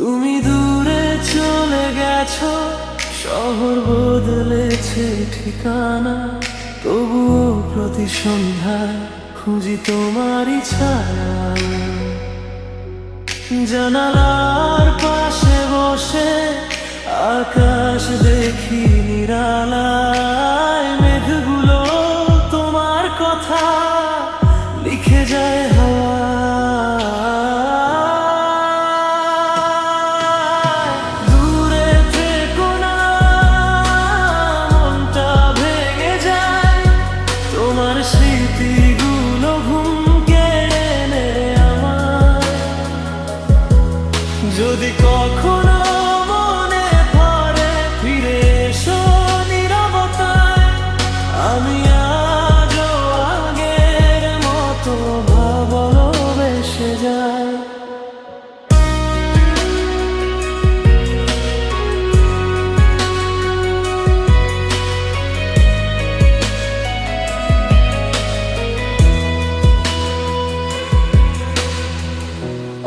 তুমি দূরে চলে গেছো, শহর বদলেছে ঠিকানা, তবুও প্রতি সন্ধ্যায় খুঁজি তোমারই ছায়া। জানালার পাশে বসে আকাশ দেখি নিরালায়, মেঘগুলো তোমার কথা লিখে যায় হাওয়ায়। দূরে থেকো না, মনটা ভেঙে যায়, তোমার স্মৃতিগুলো ঘুম কেড়ে নেয় আমার। যদি কখনো মনে পড়ে ফিরে এসো নীরবতায়, আমি আজও আগের মতো ভালোবেসে যাই।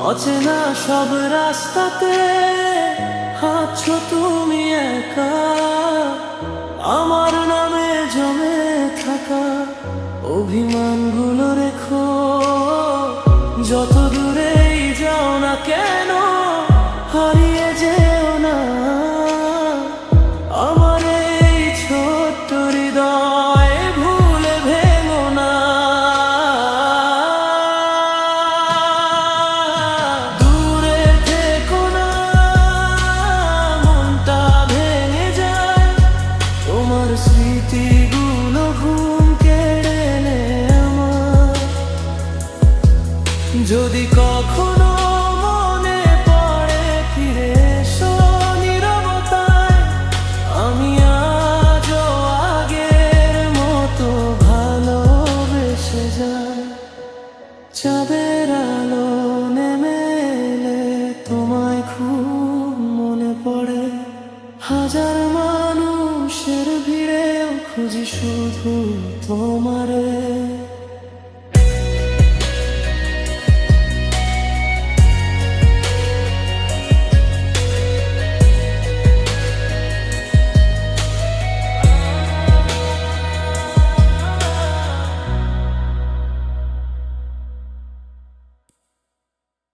অচেনা সব রাস্তাতে হাঁটছো তুমি একা, আমার নামে জমে থাকা অভিমানগুলো রেখো। যত দূরেই যাও না কেন, হারিয়ে যেও না আমার এই ছোট্ট হৃদয়, ভুলে ভেঙো না। দূরে থেকো না, মনটা ভেঙে যায়, তোমার স্মৃতিগুলো ঘুম কেড়ে নেয় আমার। যদি কখনো মনে পড়ে ফিরে এসো নীরবতায়, আমি আজও আগের মতো ভালোবেসে যাই। চাঁদের আলো নেমে এলে তোমায় খুব মনে পড়ে, হাজার মানুষের ভিড়েও খুঁজি শুধু তোমায়।